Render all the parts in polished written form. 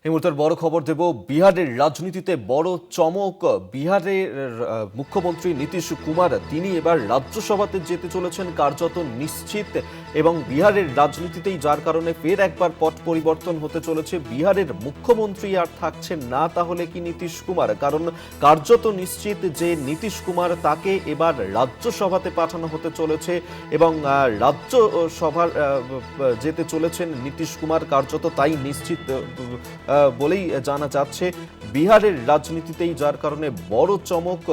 এই মুহূর্তের বড় খবর দেব। বিহারের রাজনীতিতে বড় চমক। বিহারের মুখ্যমন্ত্রী নীতিশ কুমার তিনি এবার রাজ্যসভাতে যেতে চলেছেন কার্যত নিশ্চিত, এবং বিহারের রাজনীতিতেই যার কারণে ফের একবার পট পরিবর্তন হতে চলেছে। বিহারের মুখ্যমন্ত্রী আর থাকছেন না তাহলে কি নীতিশ কুমার, কারণ কার্যত নিশ্চিত যে নীতিশ কুমার তাকে এবার রাজ্যসভাতে পাঠানো হতে চলেছে এবং রাজ্যসভার যেতে চলেছেন নীতিশ কুমার, কার্যত তাই নিশ্চিত বলেই জানা যাচ্ছে বিহারের রাজনীতিতেই, যার কারণে বড় চমক।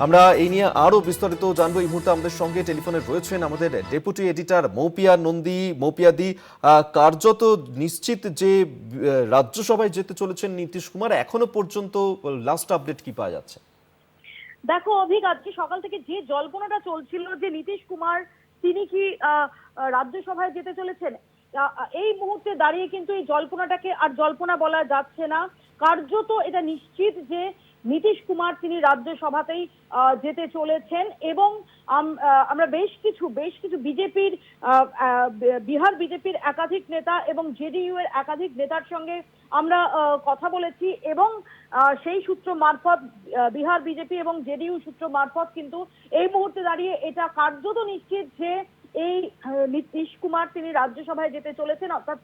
আমরা এই নিয়ে আরো বিস্তারিত জানবো। এই মুহূর্তে আমাদের সঙ্গে টেলিফোনে রয়েছেন আমাদের ডেপুটি এডিটর মৌপিয়া নন্দী। মৌপিয়াদি, কার্যত নিশ্চিত যে রাজ্যসভায় যেতে চলেছেন নীতিশ কুমার, এখনো পর্যন্ত লাস্ট আপডেট কি পাওয়া যাচ্ছে? দেখো অভিক, আজকে সকাল থেকে যে জল্পনাটা চলছিল যে নীতিশ কুমার তিনি কি রাজ্যসভায় যেতে চলেছেন, এই মুহূর্তে দাঁড়িয়ে কিন্তু এই জল্পনাটাকে আর জল্পনা বলা যাচ্ছে না। কার্যত এটা নিশ্চিত যে নীতিশ কুমার তিনি রাজ্যসভাতেই যেতে চলেছেন। এবং আমরা বেশ কিছু বিজেপির বিহার বিজেপির একাধিক নেতা এবং জেডিইউ এর একাধিক নেতার সঙ্গে আমরা কথা বলেছি, এবং সেই সূত্র মারফত বিহার বিজেপি এবং জেডিইউ সূত্র মারফত কিন্তু এই মুহূর্তে দাঁড়িয়ে এটা কার্যত নিশ্চিত যে এই নীতিশ কুমার তিনি রাজ্যসভায় যেতে চলেছেন, অর্থাৎ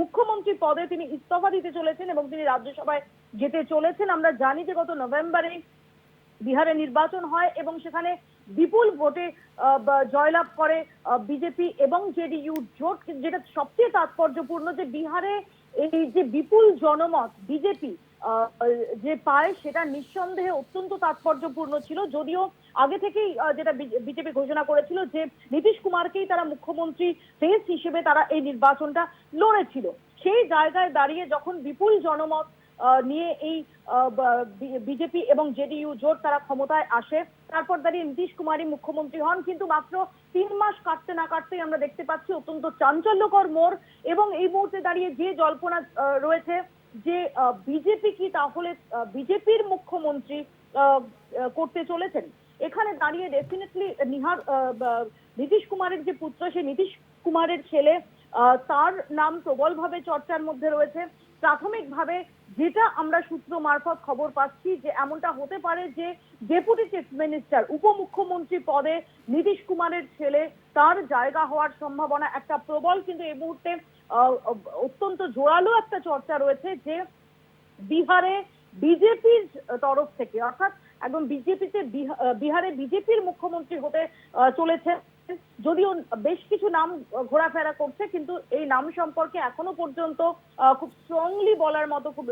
মুখ্যমন্ত্রী পদে তিনি ইস্তফা দিতে চলেছেন এবং তিনি রাজ্যসভায় যেতে চলেছেন। আমরা জানি যে গত নভেম্বরে বিহারে নির্বাচন হয় এবং সেখানে বিপুল ভোটে জয়লাভ করে বিজেপি এবং জেডিইউ জোট। যেটা সবচেয়ে তাৎপর্যপূর্ণ যে বিহারে এই যে বিপুল জনমত বিজেপি যে পায় সেটা নিঃসন্দেহে অত্যন্ত তাৎপর্যপূর্ণ ছিল। যদিও আগে থেকেই যেটা বিজেপি ঘোষণা করেছিল যে নীতিশ কুমারকেই তারা মুখ্যমন্ত্রী ফেস হিসেবে তারা এই নির্বাচনটা লড়েছিল, সেই জায়গায় দাঁড়িয়ে যখন বিপুল জনমত নিয়ে এই বিজেপি এবং জেডিইউ জোট তারা ক্ষমতায় আসে, তারপর দাঁড়িয়ে নীতিশ কুমারই মুখ্যমন্ত্রী হন। কিন্তু মাত্র 3 মাস কাটতে না কাটতেই আমরা দেখতে পাচ্ছি অত্যন্ত চাঞ্চল্যকর মোড়। এবং এই মুহূর্তে দাঁড়িয়ে যে জল্পনা রয়েছে যে বিজেপি কি তাহলে বিজেপির মুখ্যমন্ত্রী করতে চলেছেন, এখানে দাঁড়িয়ে ডেফিনেটলি নীতিশ কুমারের যে পুত্র সেই নীতিশ কুমারের ছেলে তার নাম প্রবলভাবে চর্চার মধ্যে রয়েছে। প্রাথমিকভাবে যেটা আমরা সূত্র মারফত খবর পাচ্ছি যে এমনটা হতে পারে যে ডেপুটি চিফ মিনিস্টার উপমুখ্যমন্ত্রী পদে নীতিশ কুমারের ছেলে তার জায়গা হওয়ার সম্ভাবনা একটা প্রবল। কিন্তু এই মুহূর্তে অত্যন্ত জোরালো একটা চর্চা রয়েছে যে বিহারে বিজেপির তরফ থেকে, অর্থাৎ একদম বিজেপিতে বিহারে বিজেপির মুখ্যমন্ত্রী হতে চলেছে। যদিও বেশ কিছু নাম ঘোরাফেরা করছে, কিন্তু এই নাম সম্পর্কে এখনো পর্যন্ত খুব স্ট্রংলি বলার মতো, খুব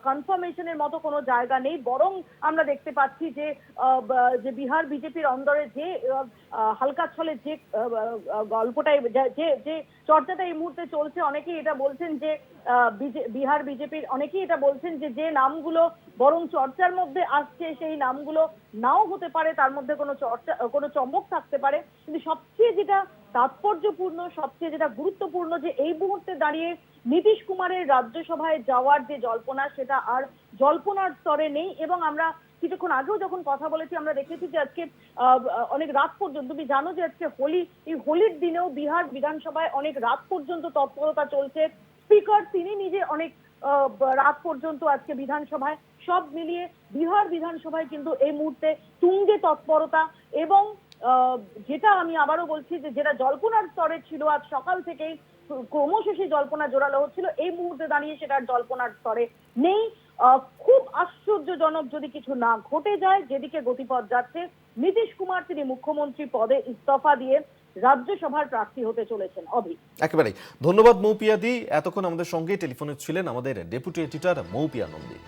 কনফার্মেশনের মতো কোনো জায়গা নেই। বরং আমরা দেখতে পাচ্ছি যে বিহার বিজেপির অন্দরে যে হালকা ছলে যে গল্পটাই যে চর্চাটা এই মুহূর্তে চলছে, অনেকেই এটা বলছেন যে বিহার বিজেপির অনেকেই এটা বলছেন যে নামগুলো বরং চর্চার মধ্যে আসছে সেই নামগুলো নাও হতে পারে, তার মধ্যে কোনো চমক থাকতে পারে। কিন্তু সবচেয়ে যেটা তাৎপর্যপূর্ণ, সবচেয়ে যেটা গুরুত্বপূর্ণ যে এই মুহূর্তে দাঁড়িয়ে নীতিশ কুমারের রাজ্যসভায় যাওয়ার যে জল্পনা সেটা আর জল্পনার স্তরে নেই। এবং আমরা কিছুক্ষণ আগেও যখন কথা বলেছি আমরা দেখেছি যে আজকে অনেক রাত পর্যন্ত, তুমি জানো যে আজকে হোলি, এই হোলির দিনেও বিহার বিধানসভায় অনেক রাত পর্যন্ত তৎপরতা চলছে। স্পিকার তিনি নিজে অনেক রাত পর্যন্ত আজকে বিধানসভায়, সব মিলিয়ে বিহার বিধানসভায় কিন্তু এই মুহূর্তে তুঙ্গে তৎপরতা। এবং যেটা আমি আবারও বলছি যে যেটা জল্পনার স্তরে ছিল আজ সকাল থেকেই ক্রমশ সেই জল্পনা জোরালো হচ্ছিল, এই মুহূর্তে দাঁড়িয়ে সেটার জল্পনার স্তরে নেই। খুব আশ্চর্যজনক যদি কিছু না ঘটে যায়, যেদিকে গতিপথ যাচ্ছে নীতিশ কুমার তিনি মুখ্যমন্ত্রী পদে ইস্তফা দিয়ে রাজ্যসভার প্রার্থী হতে চলেছেন। একেবারেই ধন্যবাদ মৌপিয়াদি। এতক্ষণ আমাদের সঙ্গে টেলিফোনে ছিলেন আমাদের ডেপুটি এডিটর মৌপিয়া নন্দী।